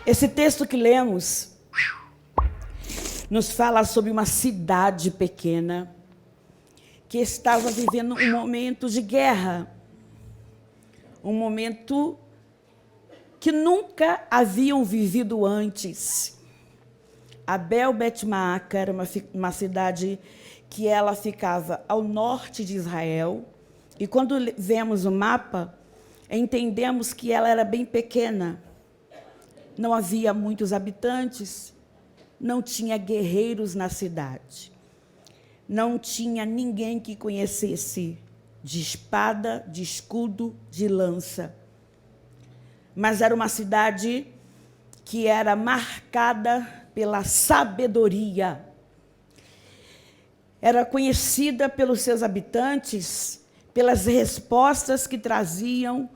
Esse texto que lemos nos fala sobre uma cidade pequena que estava vivendo um momento de guerra, um momento que nunca haviam vivido antes. Abel Bet-Maaca era uma cidade que ela ficava ao norte de Israel, e quando vemos o mapa, entendemos que ela era bem pequena. Não havia muitos habitantes, não tinha guerreiros na cidade, não tinha ninguém que conhecesse de espada, de escudo, de lança. Mas era uma cidade que era marcada pela sabedoria. Era conhecida pelos seus habitantes, pelas respostas que traziam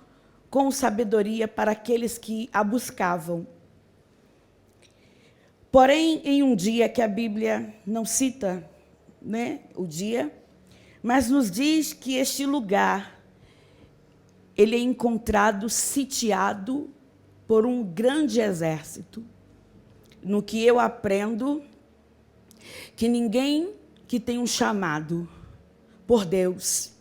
com sabedoria para aqueles que a buscavam. Porém, em um dia que a Bíblia não cita, o dia, mas nos diz que este lugar, ele é encontrado sitiado por um grande exército. No que eu aprendo, que ninguém que tem um chamado por Deus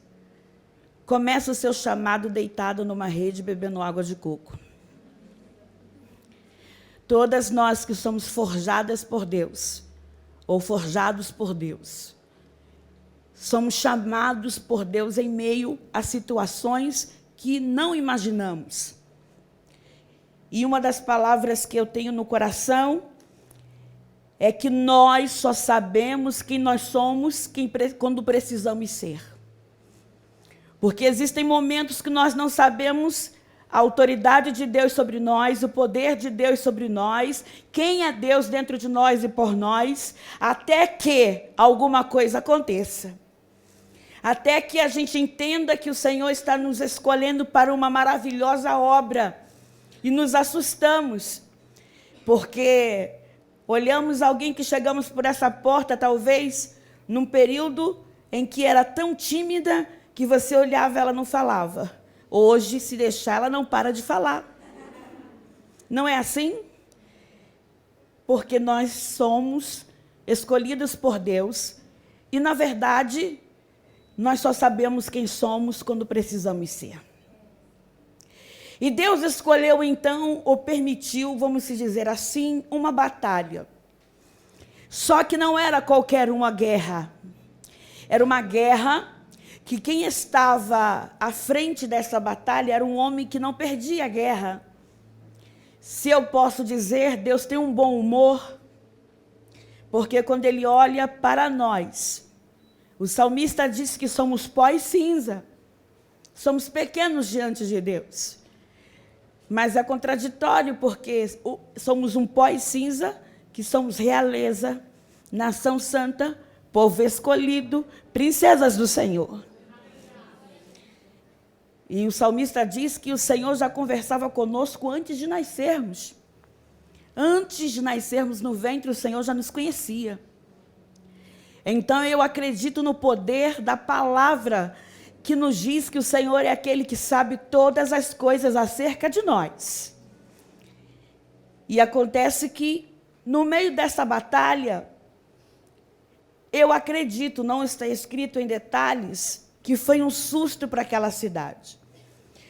começa o seu chamado deitado numa rede bebendo água de coco. Todas nós que somos forjadas por Deus, ou forjados por Deus, somos chamados por Deus em meio a situações que não imaginamos. E uma das palavras que eu tenho no coração é que nós só sabemos quem nós somos quando precisamos ser. Porque existem momentos que nós não sabemos a autoridade de Deus sobre nós, o poder de Deus sobre nós, quem é Deus dentro de nós e por nós, até que alguma coisa aconteça. Até que a gente entenda que o Senhor está nos escolhendo para uma maravilhosa obra e nos assustamos, porque olhamos alguém que chegamos por essa porta, talvez, num período em que era tão tímida que você olhava e ela não falava. Hoje, se deixar, ela não para de falar. Não é assim? Porque nós somos escolhidos por Deus e, na verdade, nós só sabemos quem somos quando precisamos ser. E Deus escolheu, então, ou permitiu, vamos dizer assim, uma batalha. Só que não era qualquer uma guerra. Era uma guerra que quem estava à frente dessa batalha era um homem que não perdia a guerra. Se eu posso dizer, Deus tem um bom humor, porque quando Ele olha para nós, o salmista diz que somos pó e cinza, somos pequenos diante de Deus. Mas é contraditório, porque somos um pó e cinza, que somos realeza, nação santa, povo escolhido, princesas do Senhor. E o salmista diz que o Senhor já conversava conosco antes de nascermos. Antes de nascermos no ventre, o Senhor já nos conhecia. Então, eu acredito no poder da palavra que nos diz que o Senhor é aquele que sabe todas as coisas acerca de nós. E acontece que, no meio dessa batalha, eu acredito, não está escrito em detalhes, que foi um susto para aquela cidade.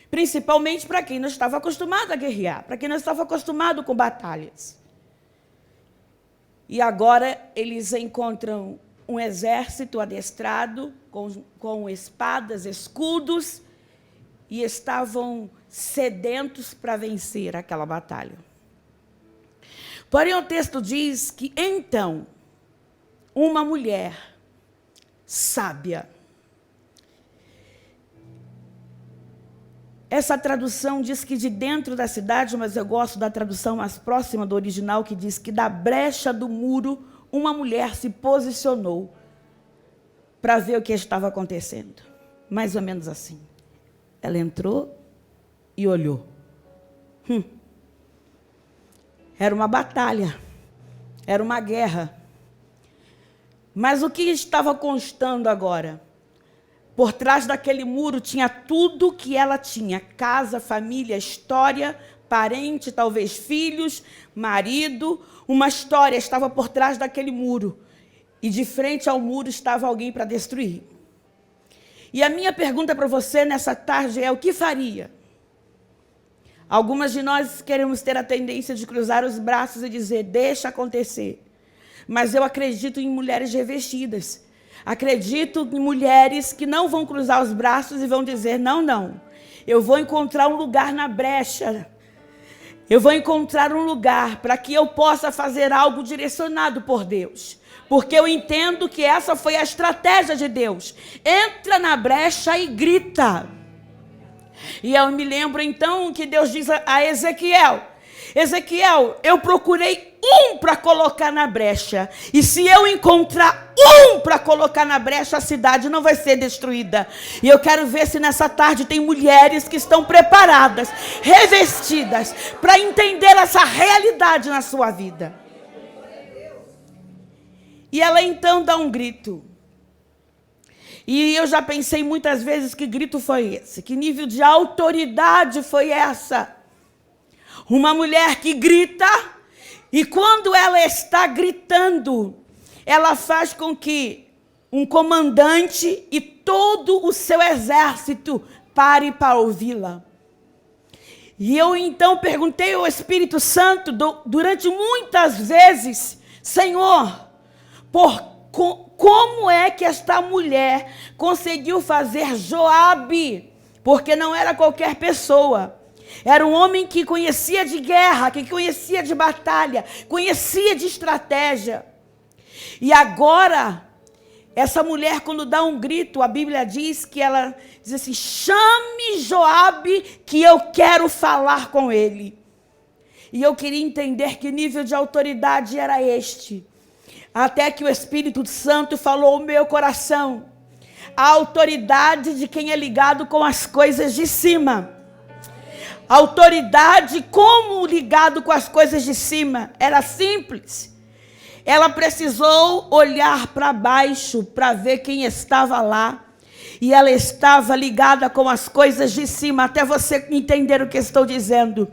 Principalmente para quem não estava acostumado a guerrear, para quem não estava acostumado com batalhas. E agora eles encontram um exército adestrado, com espadas, escudos, e estavam sedentos para vencer aquela batalha. Porém, o texto diz que, então, uma mulher sábia. Essa tradução diz que de dentro da cidade, mas eu gosto da tradução mais próxima do original, que diz que da brecha do muro, uma mulher se posicionou para ver o que estava acontecendo. Mais ou menos assim. Ela entrou e olhou. Era uma batalha, era uma guerra. Mas o que estava constando agora? Por trás daquele muro tinha tudo que ela tinha: casa, família, história, parente, talvez filhos, marido. Uma história estava por trás daquele muro. E de frente ao muro estava alguém para destruir. E a minha pergunta para você nessa tarde é: o que faria? Algumas de nós queremos ter a tendência de cruzar os braços e dizer: deixa acontecer. Mas eu acredito em mulheres revestidas. Acredito em mulheres que não vão cruzar os braços e vão dizer: não, não. Eu vou encontrar um lugar na brecha. Eu vou encontrar um lugar para que eu possa fazer algo direcionado por Deus. Porque eu entendo que essa foi a estratégia de Deus. Entra na brecha e grita. E eu me lembro então que Deus diz a Ezequiel: Ezequiel, eu procurei um para colocar na brecha. E se eu encontrar um para colocar na brecha, a cidade não vai ser destruída. E eu quero ver se nessa tarde tem mulheres que estão preparadas, revestidas, para entender essa realidade na sua vida. E ela então dá um grito. E eu já pensei muitas vezes: que grito foi esse? Que nível de autoridade foi essa? Uma mulher que grita, e quando ela está gritando, ela faz com que um comandante e todo o seu exército pare para ouvi-la. E eu então perguntei ao Espírito Santo durante muitas vezes: Senhor, como é que esta mulher conseguiu fazer Joabe? Porque não era qualquer pessoa. Era um homem que conhecia de guerra, que conhecia de batalha, conhecia de estratégia. E agora, essa mulher, quando dá um grito, a Bíblia diz que ela diz assim: chame Joabe que eu quero falar com ele. E eu queria entender que nível de autoridade era este. Até que o Espírito Santo falou ao meu coração: a autoridade de quem é ligado com as coisas de cima. Autoridade como ligado com as coisas de cima. Era simples. Ela precisou olhar para baixo para ver quem estava lá. E ela estava ligada com as coisas de cima. Até você entender o que estou dizendo.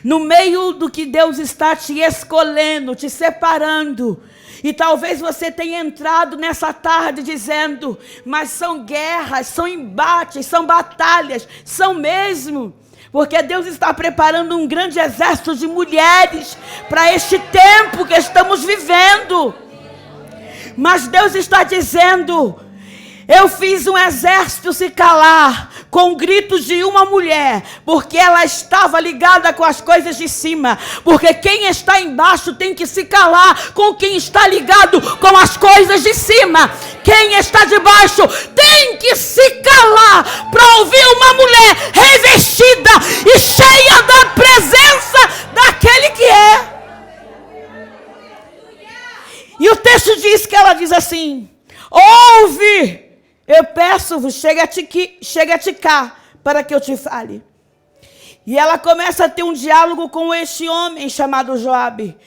No meio do que Deus está te escolhendo, te separando. E talvez você tenha entrado nessa tarde dizendo: mas são guerras, são embates, são batalhas. São mesmo. Porque Deus está preparando um grande exército de mulheres para este tempo que estamos vivendo. Mas Deus está dizendo: eu fiz um exército se calar com gritos de uma mulher, porque ela estava ligada com as coisas de cima. Porque quem está embaixo tem que se calar com quem está ligado com as coisas de cima. Quem está de baixo tem que se calar para ouvir uma mulher revestida e cheia da presença daquele que é. E o texto diz que ela diz assim: ouve, eu peço-vos, chega-te cá, para que eu te fale. E ela começa a ter um diálogo com este homem chamado Joabe.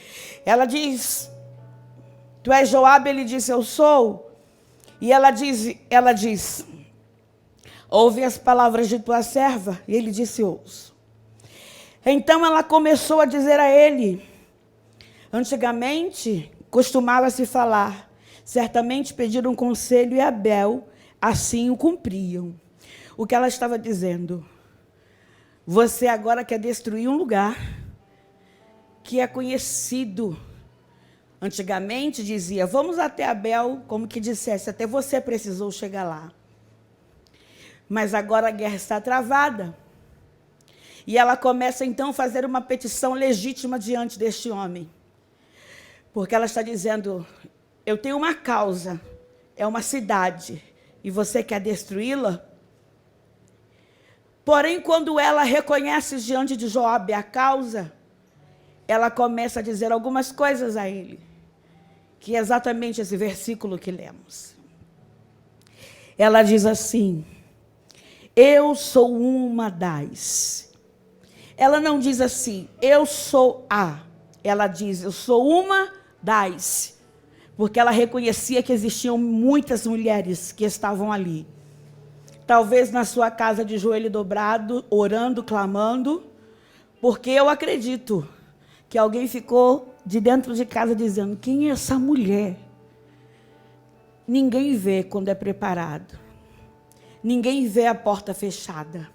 Ela diz: tu és Joabe? Ele disse: eu sou. E ela diz: ouve as palavras de tua serva. E ele disse: ouço. Então ela começou a dizer a ele: antigamente costumava-se falar, certamente pediram conselho e Abel assim o cumpriam. O que ela estava dizendo: você agora quer destruir um lugar que é conhecido. Antigamente dizia: vamos até Abel, como que dissesse, até você precisou chegar lá. Mas agora a guerra está travada. E ela começa então a fazer uma petição legítima diante deste homem. Porque ela está dizendo: eu tenho uma causa, é uma cidade, e você quer destruí-la? Porém, quando ela reconhece diante de Joabe a causa, ela começa a dizer algumas coisas a ele, que é exatamente esse versículo que lemos. Ela diz assim: eu sou uma das. Ela não diz assim: eu sou a. Ela diz: eu sou uma das. Porque ela reconhecia que existiam muitas mulheres que estavam ali. Talvez na sua casa de joelho dobrado, orando, clamando, Porque eu acredito que alguém ficou de dentro de casa dizendo: quem é essa mulher? Ninguém vê quando é preparado. Ninguém vê a porta fechada.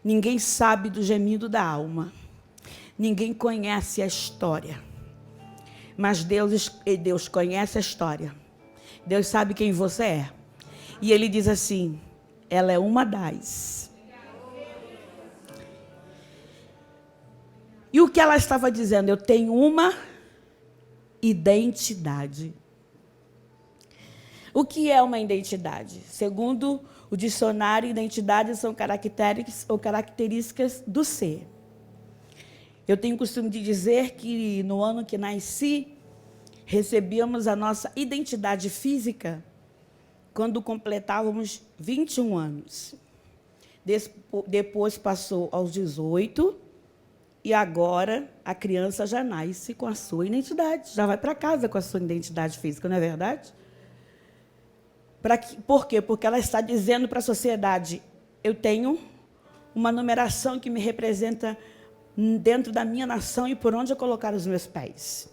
Ninguém sabe do gemido da alma. Ninguém conhece a história. Mas Deus conhece a história. Deus sabe quem você é. E Ele diz assim: ela é uma das. E o que ela estava dizendo? Eu tenho uma identidade. O que é uma identidade? Segundo o dicionário, identidades são características do ser. Eu tenho o costume de dizer que no ano que nasci, recebíamos a nossa identidade física quando completávamos 21 anos. Depois passou aos 18 e agora a criança já nasce com a sua identidade, já vai para casa com a sua identidade física, não é verdade? Por quê? Porque ela está dizendo para a sociedade: eu tenho uma numeração que me representa dentro da minha nação e por onde eu colocar os meus pés.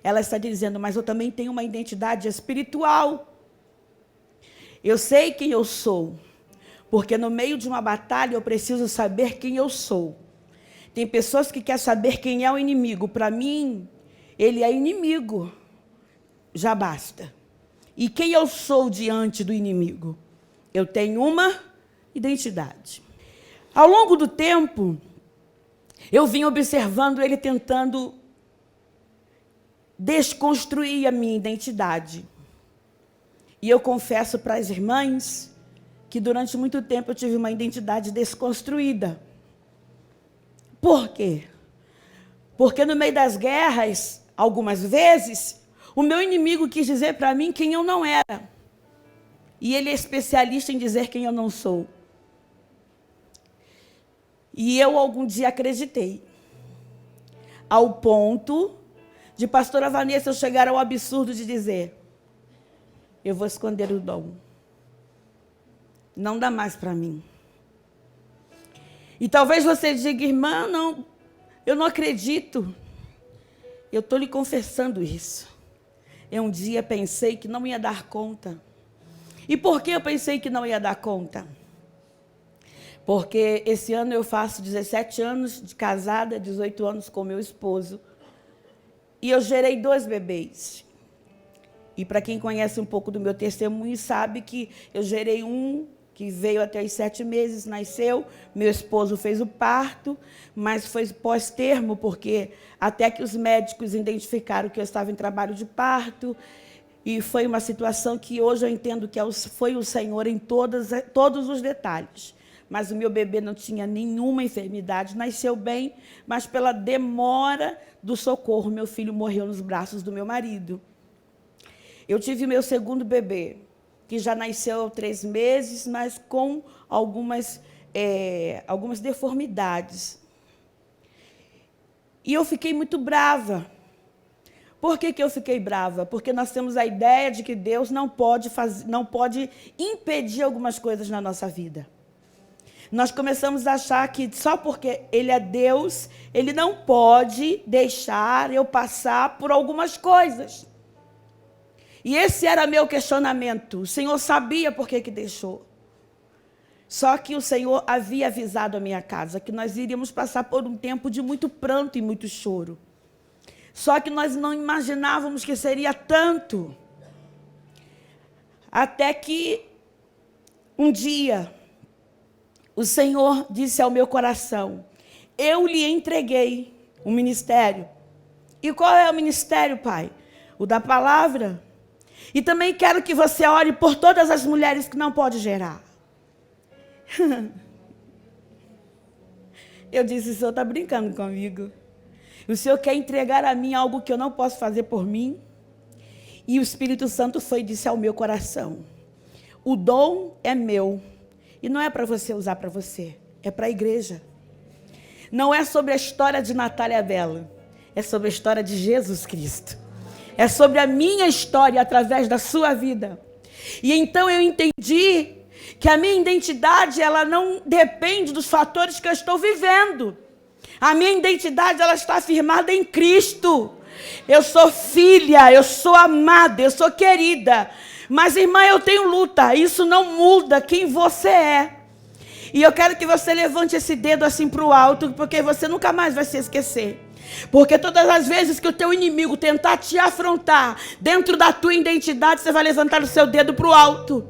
Ela está dizendo: mas eu também tenho uma identidade espiritual. Eu sei quem eu sou, porque no meio de uma batalha eu preciso saber quem eu sou. Tem pessoas que querem saber quem é o inimigo. Para mim, ele é inimigo. Já basta. E quem eu sou diante do inimigo? Eu tenho uma identidade. Ao longo do tempo, eu vim observando ele tentando desconstruir a minha identidade. E eu confesso para as irmãs que durante muito tempo eu tive uma identidade desconstruída. Por quê? Porque no meio das guerras, algumas vezes, o meu inimigo quis dizer para mim quem eu não era. E ele é especialista em dizer quem eu não sou. E eu algum dia acreditei. Ao ponto de pastora Vanessa chegar ao absurdo de dizer: eu vou esconder o dom. Não dá mais para mim. E talvez você diga: irmã, não, eu não acredito. Eu estou lhe confessando isso. Eu um dia pensei que não ia dar conta. E por que eu pensei que não ia dar conta? Porque esse ano eu faço 17 anos de casada, 18 anos com meu esposo. E eu gerei 2 bebês. E para quem conhece um pouco do meu testemunho, sabe que eu gerei um que veio até os 7 meses, nasceu. Meu esposo fez o parto, mas foi pós-termo, porque até que os médicos identificaram que eu estava em trabalho de parto. E foi uma situação que hoje eu entendo que foi o Senhor em todos os detalhes. Mas o meu bebê não tinha nenhuma enfermidade, nasceu bem, mas pela demora do socorro, meu filho morreu nos braços do meu marido. Eu tive meu segundo bebê, que já nasceu aos 3 meses, mas com algumas deformidades. E eu fiquei muito brava. Por que eu fiquei brava? Porque nós temos a ideia de que Deus não pode impedir algumas coisas na nossa vida. Nós começamos a achar que só porque Ele é Deus, Ele não pode deixar eu passar por algumas coisas. E esse era meu questionamento. O Senhor sabia por que deixou. Só que o Senhor havia avisado a minha casa que nós iríamos passar por um tempo de muito pranto e muito choro. Só que nós não imaginávamos que seria tanto. Até que um dia o Senhor disse ao meu coração: eu lhe entreguei um ministério. E qual é o ministério, Pai? O da palavra. E também quero que você ore por todas as mulheres que não podem gerar. Eu disse: o Senhor está brincando comigo. O Senhor quer entregar a mim algo que eu não posso fazer por mim? E o Espírito Santo foi e disse ao meu coração: o dom é meu. E não é para você usar para você, é para a igreja. Não é sobre a história de Natália Bela, é sobre a história de Jesus Cristo. É sobre a minha história através da sua vida. E então eu entendi que a minha identidade, ela não depende dos fatores que eu estou vivendo. A minha identidade, ela está firmada em Cristo. Eu sou filha, eu sou amada, eu sou querida. Mas, irmã, eu tenho luta. Isso não muda quem você é. E eu quero que você levante esse dedo assim para o alto, porque você nunca mais vai se esquecer. Porque todas as vezes que o teu inimigo tentar te afrontar dentro da tua identidade, você vai levantar o seu dedo para o alto.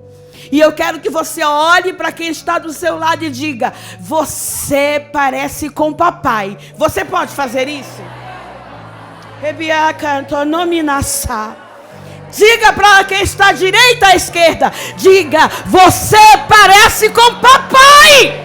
E eu quero que você olhe para quem está do seu lado e diga: você parece com papai. Você pode fazer isso? Diga para quem está à direita à esquerda. Diga: você parece com papai.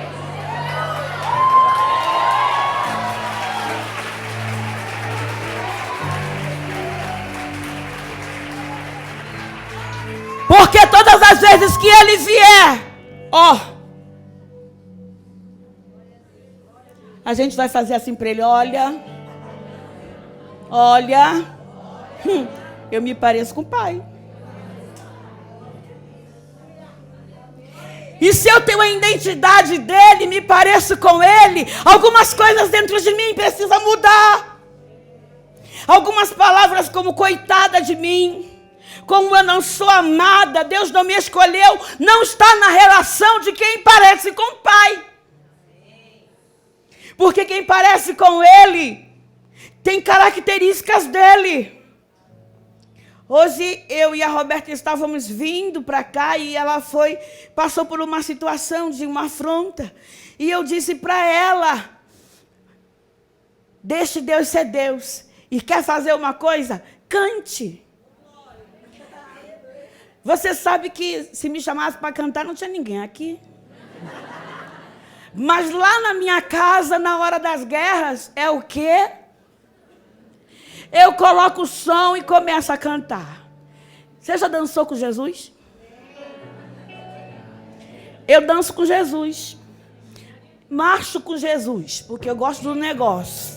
Porque todas as vezes que ele vier, a gente vai fazer assim para ele: olha, eu me pareço com o pai. E se eu tenho a identidade dele, me pareço com ele, algumas coisas dentro de mim precisam mudar. Algumas palavras como coitada de mim, como eu não sou amada, Deus não me escolheu, não está na relação de quem parece com o pai. Porque quem parece com ele tem características dele. Hoje eu e a Roberta estávamos vindo para cá e ela passou por uma situação de uma afronta. E eu disse para ela: deixe Deus ser Deus. E quer fazer uma coisa? Cante. Você sabe que se me chamasse para cantar não tinha ninguém aqui. Mas lá na minha casa, na hora das guerras, é o quê? Eu coloco o som e começo a cantar. Você já dançou com Jesus? Eu danço com Jesus. Marcho com Jesus, porque eu gosto do negócio.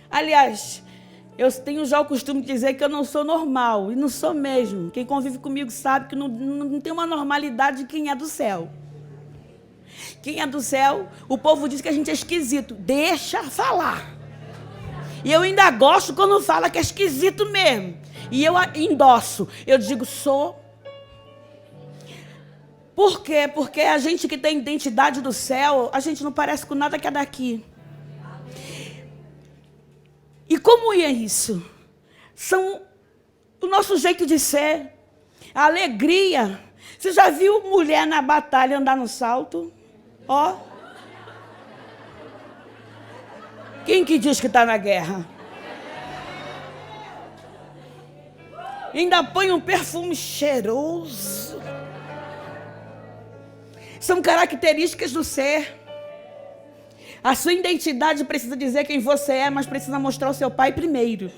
Aliás, eu tenho já o costume de dizer que eu não sou normal. E não sou mesmo. Quem convive comigo sabe que não tem uma normalidade de quem é do céu. Quem é do céu, o povo diz que a gente é esquisito. Deixa falar. E eu ainda gosto quando fala que é esquisito mesmo. E eu endosso. Eu digo, sou. Por quê? Porque a gente que tem identidade do céu, a gente não parece com nada que é daqui. E como é isso? São o nosso jeito de ser. A alegria. Você já viu mulher na batalha andar no salto? Quem que diz que está na guerra? Ainda põe um perfume cheiroso. São características do ser. A sua identidade precisa dizer quem você é, mas precisa mostrar o seu pai primeiro.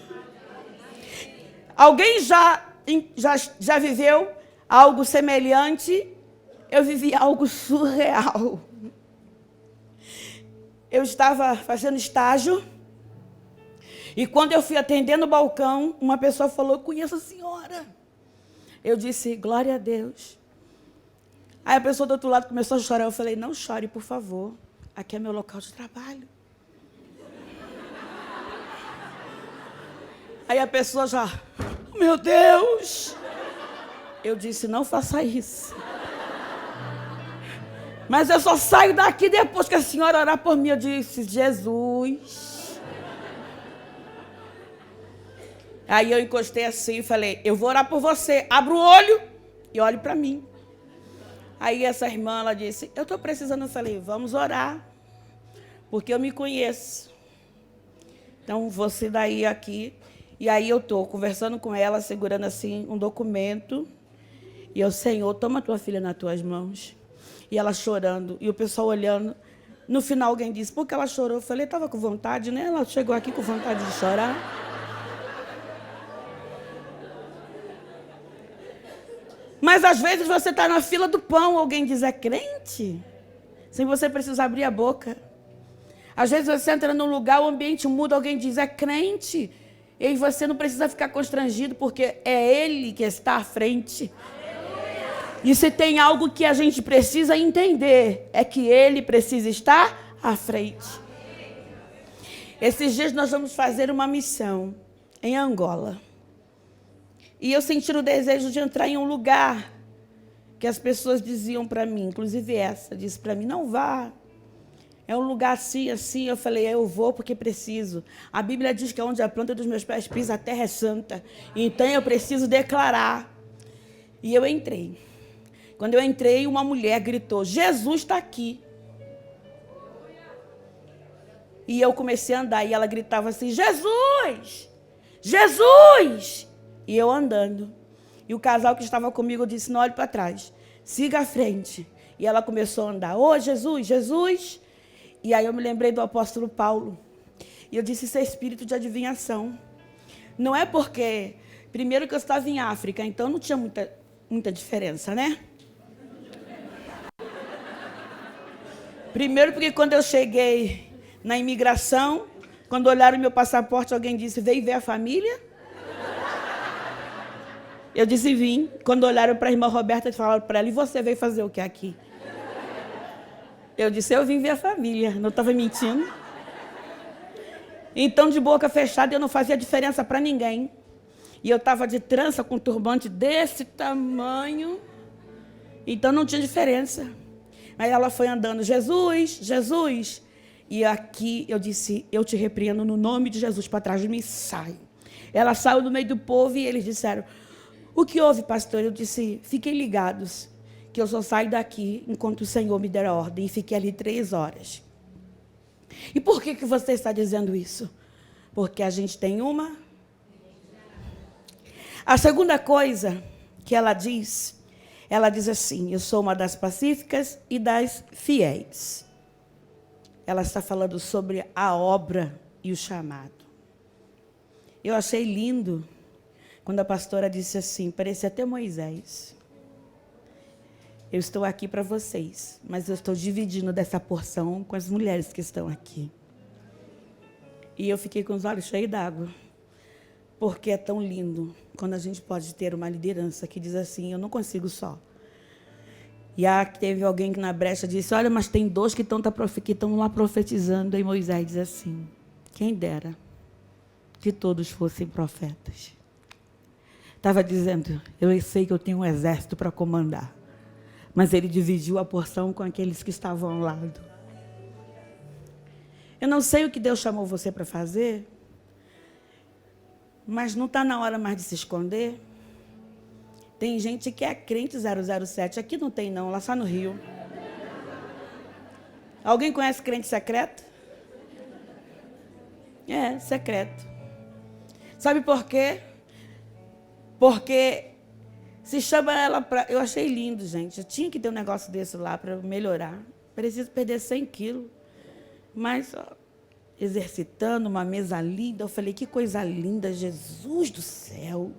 Alguém já viveu algo semelhante? Eu vivi algo surreal. Eu estava fazendo estágio e quando eu fui atendendo o balcão, uma pessoa falou: conheço a senhora. Eu disse: glória a Deus. Aí a pessoa do outro lado começou a chorar. Eu falei: não chore, por favor. Aqui é meu local de trabalho. Aí a pessoa já: meu Deus. Eu disse: não faça isso. Mas eu só saio daqui depois que a senhora orar por mim. Eu disse: Jesus. Aí eu encostei assim e falei: eu vou orar por você. Abra o olho e olhe para mim. Aí essa irmã, ela disse: eu estou precisando. Eu falei: vamos orar, porque eu me conheço. Então, você daí aqui. E aí eu estou conversando com ela, segurando assim um documento. E eu: Senhor, toma tua filha nas tuas mãos. E ela chorando, e o pessoal olhando. No final alguém disse: por que ela chorou? Eu falei: estava com vontade, né? Ela chegou aqui com vontade de chorar. Mas às vezes você está na fila do pão, alguém diz: é crente? Sem você precisar abrir a boca. Às vezes você entra num lugar, o ambiente muda, alguém diz: é crente. E aí você não precisa ficar constrangido, porque é ele que está à frente. E se tem algo que a gente precisa entender, é que ele precisa estar à frente. Esses dias nós vamos fazer uma missão em Angola. E eu senti o desejo de entrar em um lugar que as pessoas diziam para mim, inclusive essa, disse para mim, não vá. É um lugar assim, assim. Eu falei, eu vou porque preciso. A Bíblia diz que onde a planta dos meus pés pisa, a terra é santa. Então eu preciso declarar. E eu entrei. Quando eu entrei, uma mulher gritou, Jesus está aqui. E eu comecei a andar e ela gritava assim, Jesus! Jesus! E eu andando. E o casal que estava comigo disse, não olhe para trás, siga à frente. E ela começou a andar, ô Jesus, Jesus! E aí eu me lembrei do apóstolo Paulo. E eu disse, isso é espírito de adivinhação. Não é porque, primeiro que eu estava em África, então não tinha muita diferença, né? Primeiro porque quando eu cheguei na imigração, quando olharam o meu passaporte, alguém disse, veio ver a família? Eu disse, vim. Quando olharam para a irmã Roberta, falaram para ela, e você veio fazer o que aqui? Eu disse, eu vim ver a família, não estava mentindo. Então, de boca fechada, eu não fazia diferença para ninguém. E eu estava de trança com um turbante desse tamanho, então não tinha diferença. Aí ela foi andando, Jesus, Jesus. E aqui eu disse, eu te repreendo no nome de Jesus, para trás de mim, sai. Ela saiu no meio do povo e eles disseram, o que houve, pastor? Eu disse, fiquem ligados, que eu só saio daqui enquanto o Senhor me der a ordem. E fiquei ali 3 horas. E por que você está dizendo isso? Porque a gente tem uma. A segunda coisa que ela diz assim, eu sou uma das pacíficas e das fiéis. Ela está falando sobre a obra e o chamado. Eu achei lindo quando a pastora disse assim, parecia até Moisés. Eu estou aqui para vocês, mas eu estou dividindo dessa porção com as mulheres que estão aqui. E eu fiquei com os olhos cheios d'água, porque é tão lindo quando a gente pode ter uma liderança que diz assim, eu não consigo só. E teve alguém que na brecha disse, olha, mas tem 2 que estão lá profetizando. E Moisés diz assim, quem dera que todos fossem profetas. Estava dizendo, eu sei que eu tenho um exército para comandar. Mas ele dividiu a porção com aqueles que estavam ao lado. Eu não sei o que Deus chamou você para fazer, mas não está na hora mais de se esconder. Tem gente que é crente 007. Aqui não tem não, lá só no Rio. Alguém conhece crente secreto? É, secreto. Sabe por quê? Porque se chama ela para... Eu achei lindo, gente. Eu tinha que ter um negócio desse lá para melhorar. Preciso perder 100 quilos. Mas, ó, exercitando, uma mesa linda. Eu falei, que coisa linda, Jesus do céu.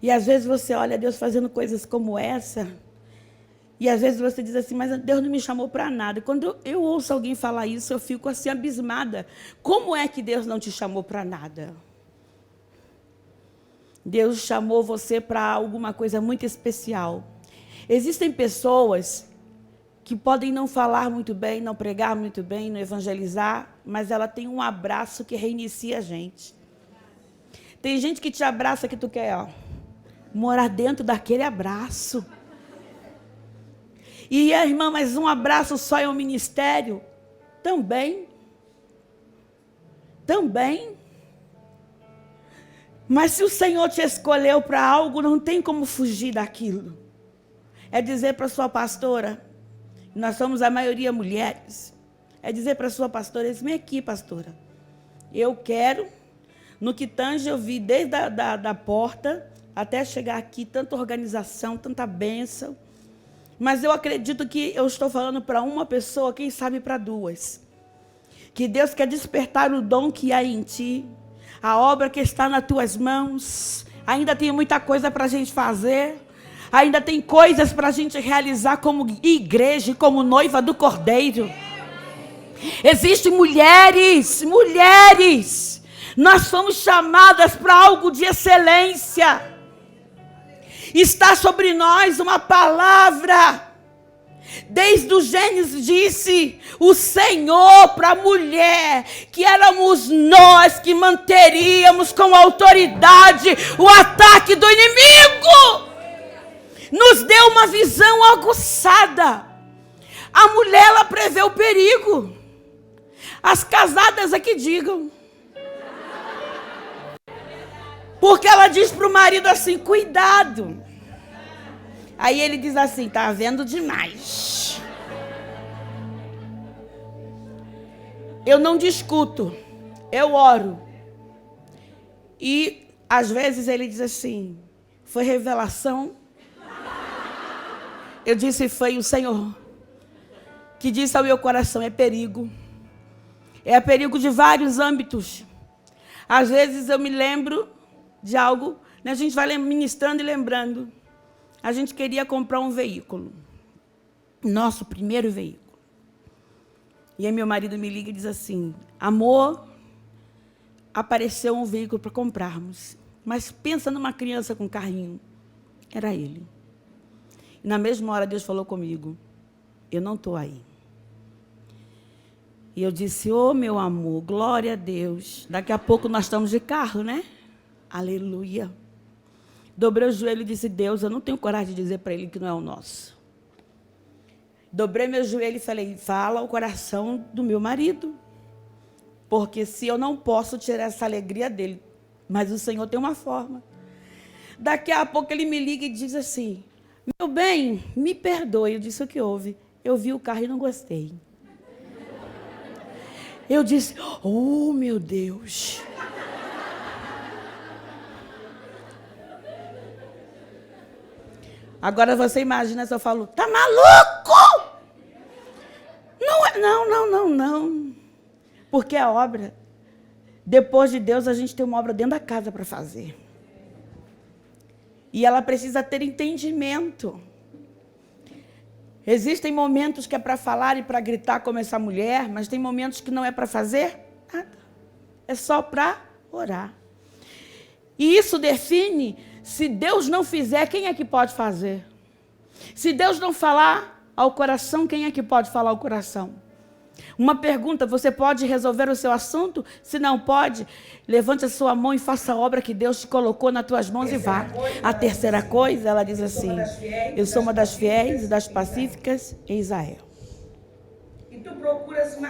E às vezes você olha Deus fazendo coisas como essa. E às vezes você diz assim, mas Deus não me chamou para nada. E quando eu ouço alguém falar isso, eu fico assim abismada. Como é que Deus não te chamou para nada? Deus chamou você para alguma coisa muito especial. Existem pessoas que podem não falar muito bem, não pregar muito bem, não evangelizar, mas ela tem um abraço que reinicia a gente. Tem gente que te abraça que tu quer, ó, morar dentro daquele abraço. E a irmã, mas um abraço só é um ministério? Também. Mas se o Senhor te escolheu para algo, não tem como fugir daquilo. É dizer para a sua pastora, nós somos a maioria mulheres, é dizer para a sua pastora, vem aqui, pastora, eu quero, no que tange eu vi desde da porta até chegar aqui, tanta organização, tanta bênção, mas eu acredito que eu estou falando para uma pessoa, quem sabe para 2, que Deus quer despertar o dom que há em ti, a obra que está nas tuas mãos. Ainda tem muita coisa para a gente fazer. Ainda tem coisas para a gente realizar como igreja, como noiva do Cordeiro. Existem mulheres. Nós fomos chamadas para algo de excelência. Está sobre nós uma palavra. Desde o Gênesis disse o Senhor para a mulher que éramos nós que manteríamos com autoridade o ataque do inimigo. Nos deu uma visão aguçada. A mulher, ela prevê o perigo. As casadas aqui digam. Porque ela diz para o marido assim, cuidado. Aí ele diz assim, tá vendo demais. Eu não discuto, eu oro. E às vezes ele diz assim, foi revelação. Eu disse, foi o Senhor que disse ao meu coração, é perigo. É perigo de vários âmbitos. Às vezes eu me lembro de algo, né? A gente vai ministrando e lembrando. A gente queria comprar um veículo. Nosso primeiro veículo. E aí meu marido me liga e diz assim, amor, apareceu um veículo para comprarmos. Mas pensa numa criança com carrinho. Era ele. E na mesma hora Deus falou comigo, eu não estou aí. E eu disse, ô meu amor, glória a Deus. Daqui a pouco nós estamos de carro, né? Aleluia. Dobrei o joelho e disse, Deus, eu não tenho coragem de dizer para ele que não é o nosso. Dobrei meu joelho e falei, fala o coração do meu marido. Porque se eu não posso tirar essa alegria dele, mas o Senhor tem uma forma. Daqui a pouco ele me liga e diz assim, meu bem, me perdoe. Eu disse, o que houve? Eu vi o carro e não gostei. Eu disse, oh meu Deus. Agora você imagina se eu falo, tá maluco? Não é, não. Porque a obra, depois de Deus, a gente tem uma obra dentro da casa para fazer. E ela precisa ter entendimento. Existem momentos que é para falar e para gritar como essa mulher, mas tem momentos que não é para fazer nada. É só para orar. E isso define, se Deus não fizer, quem é que pode fazer? Se Deus não falar ao coração, quem é que pode falar ao coração? Uma pergunta, você pode resolver o seu assunto? Se não pode, levante a sua mão e faça a obra que Deus te colocou nas tuas mãos e vá. A terceira coisa, ela diz assim, eu sou uma das fiéis e das pacíficas em Israel. E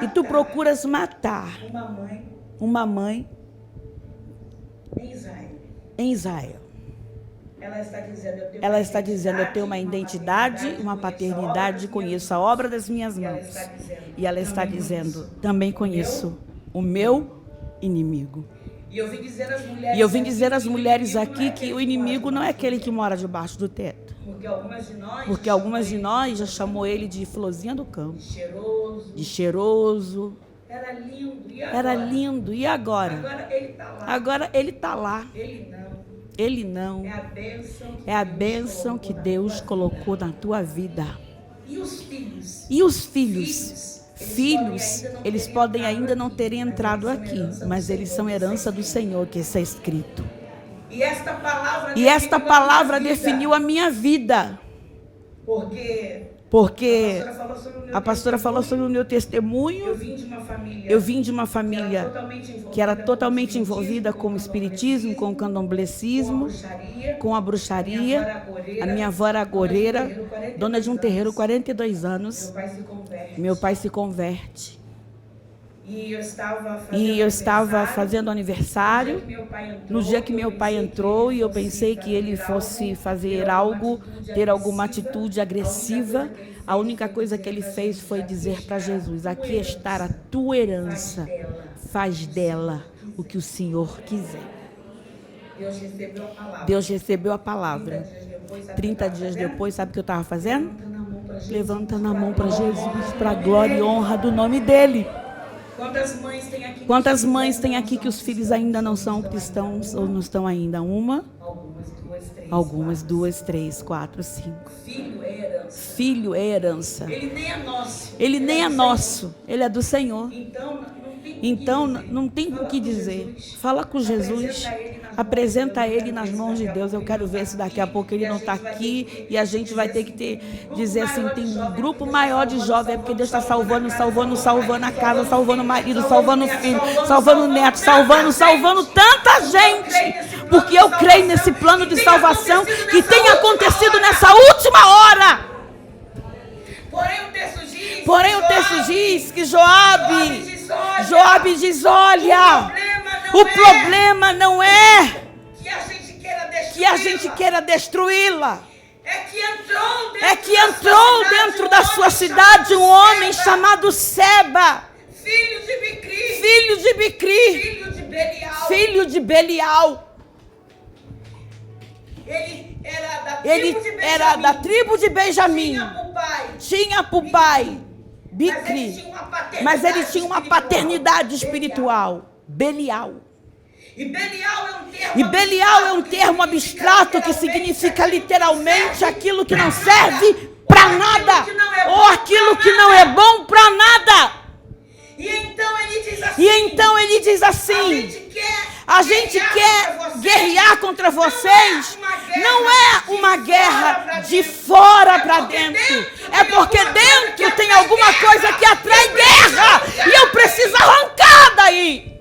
tu procuras matar uma mãe em Israel. Ela está dizendo, eu tenho uma identidade, uma paternidade, conheço a obra das minhas mãos. E ela está dizendo, também conheço o meu inimigo. E eu vim dizer às mulheres aqui que o inimigo não é aquele que mora debaixo do teto. Porque algumas de nós já chamou ele de florzinha do campo. De cheiroso. Era lindo. E agora? Agora ele está lá. Ele não. É a bênção que Deus colocou na tua vida. E os filhos? Filhos, eles podem ainda não terem entrado aqui, mas eles são herança do Senhor, que está escrito. E esta palavra definiu a minha vida. Porque a pastora falou sobre o meu testemunho. Eu vim de uma família que era totalmente envolvida com o espiritismo, com o candomblecismo, com a bruxaria. A minha avó era agoureira, dona de um terreiro, 42 anos. Meu pai se converte. E eu estava fazendo aniversário, no dia que meu pai entrou, e eu pensei que ele fosse fazer algo, ter alguma atitude agressiva. A única coisa que ele fez foi dizer para Jesus, aqui está a tua herança, faz dela o que o Senhor quiser. Deus recebeu a palavra. 30 dias depois, sabe o que eu estava fazendo? Levantando a mão para Jesus, para a glória e honra do nome dele. Quantas mães tem aqui que os filhos ainda não são cristãos ou não estão ainda? Uma? Algumas, duas, três, quatro, cinco. Filho é herança. Ele nem é nosso. Ele é do Senhor. Então, não tem o que dizer. Fala com Jesus. Apresenta ele nas mãos de Deus. Eu quero ver se daqui a pouco ele não está aqui e a gente vai ter que dizer assim, tem um grupo maior de jovens, porque Deus está salvando a casa, salvando o marido, salvando o filho, salvando o neto, salvando tanta gente. Porque eu creio nesse plano de salvação que tem acontecido nessa última hora. Porém o texto diz que Joabe diz, olha, o problema não é que a gente queira destruí-la. É que entrou dentro da sua cidade um homem chamado Seba, filho de Bicri, filho de Belial. Ele era da tribo de Benjamim. Tinha por pai Bicri, mas ele tinha uma paternidade espiritual, Belial. E Belial é um termo abstrato que significa literalmente aquilo que não serve para nada, ou aquilo que não é bom para nada. E então ele diz assim, a gente quer guerrear contra vocês. Não é uma guerra de fora para dentro. É porque dentro tem alguma coisa que atrai guerra. E eu preciso arrancar daí.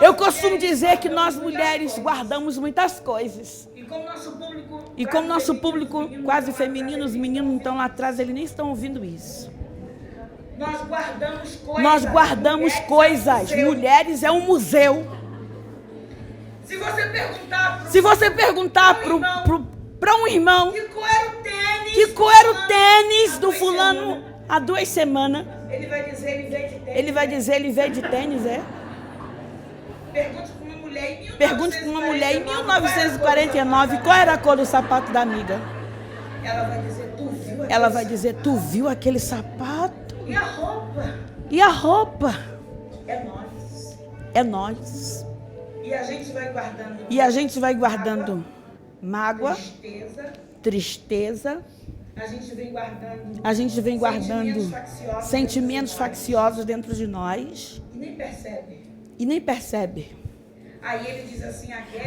Eu costumo dizer que nós mulheres guardamos muitas coisas. E como nosso público quase feminino, os meninos não estão lá atrás, eles nem estão ouvindo isso. Nós guardamos coisas. Mulheres é um museu. Se você perguntar para um irmão que cor era o tênis do fulano há 2 semanas, ele vai dizer ele veio de tênis, é? Pergunte para uma mulher em 1949 qual era a cor do sapato da amiga. Ela vai dizer, tu viu aquele sapato? E a roupa? É nós. E a gente vai guardando mágoa, tristeza. A gente vem guardando sentimentos facciosos dentro de nós. E nem percebe.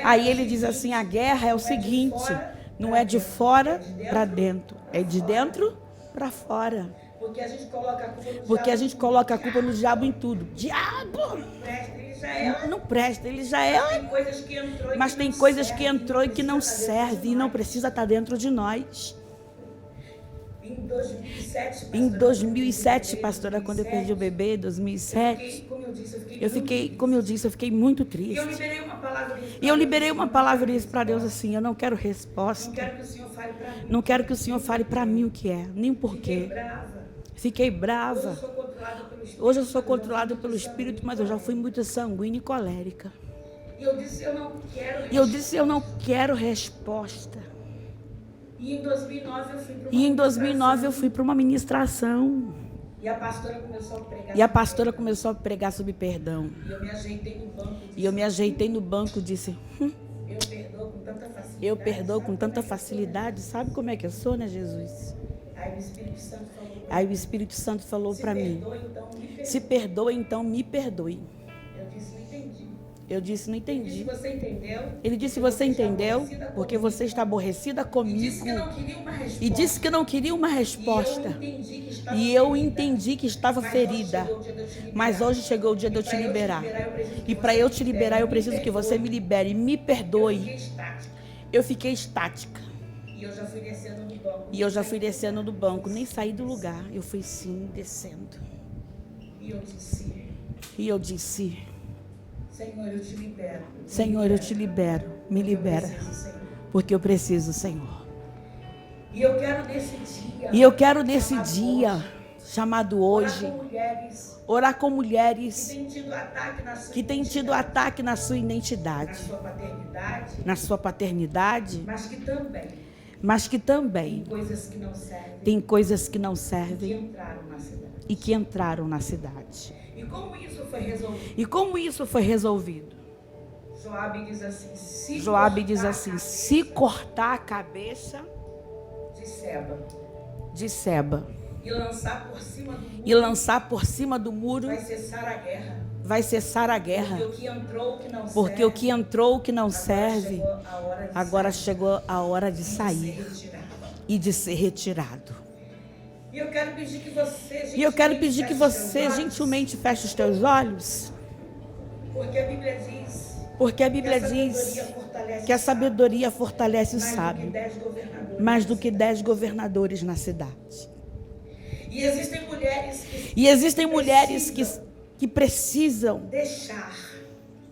Aí ele diz assim, a guerra é o seguinte, não é de fora para dentro, é de dentro para fora. Porque a gente coloca a culpa no diabo em tudo. Diabo! Não presta, ele já é. Mas tem coisas que entrou e que não serve e não precisa estar dentro de nós. Em 2007, pastora, quando eu perdi o bebê, em 2007, eu fiquei muito triste. E eu liberei uma palavra para Deus assim, eu não quero resposta. Não quero que o Senhor fale para mim o que é, nem o porquê. Fiquei brava. Hoje eu sou controlada pelo Espírito, mas eu já fui muito sanguínea e colérica. E eu disse, eu não quero resposta. E em 2009 eu fui para uma ministração. E a pastora começou a pregar sobre perdão. E eu me ajeitei no banco e disse, eu perdoo com tanta facilidade. Sabe como é que eu sou, né, Jesus? Aí o Espírito Santo falou para mim, se perdoa, então me perdoe. Eu disse, não entendi. Ele disse, você entendeu? Porque você está aborrecida comigo. E disse que não queria uma resposta. E eu entendi que estava ferida. Mas hoje chegou o dia de eu te liberar. E para eu te liberar, eu preciso que você me libere. Me perdoe. Eu fiquei estática. E eu já fui descendo do banco. Nem saí do lugar. Eu fui sim, descendo. E eu disse... Senhor, eu te libero. Senhor, eu te libero. Me libera. Porque eu preciso, Senhor. E eu quero nesse dia, chamado hoje, orar com mulheres que têm tido ataque na sua identidade, na sua paternidade, mas que também tem coisas que não servem e que entraram na cidade. E como isso foi resolvido? Joabe diz assim, se cortar a cabeça de Seba. e lançar por cima do muro, vai cessar a guerra. Porque o que entrou, que não serve, agora chegou a hora de sair e de ser retirado. E eu quero pedir que você gentilmente feche os teus olhos. Porque a Bíblia diz que a sabedoria fortalece o sábio, mais do que 10 governadores na cidade. E existem mulheres que precisam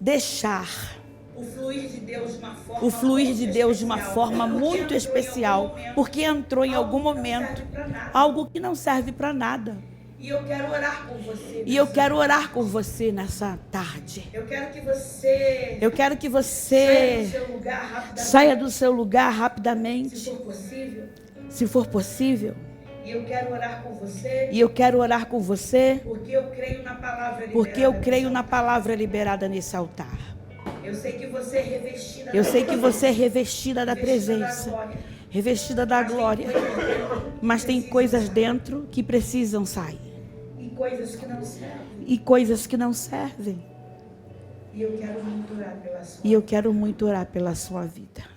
deixar o fluir de Deus de uma forma muito especial, porque entrou em algum momento algo que não serve para nada. E eu quero orar por você nessa tarde. Eu quero que você saia do seu lugar rapidamente, se for possível. E eu quero orar com você. Porque eu creio na palavra liberada nesse altar. Eu sei que você é revestida da presença, revestida da glória. Mas tem coisas dentro que precisam sair. E coisas que não servem. E eu quero muito orar pela sua vida.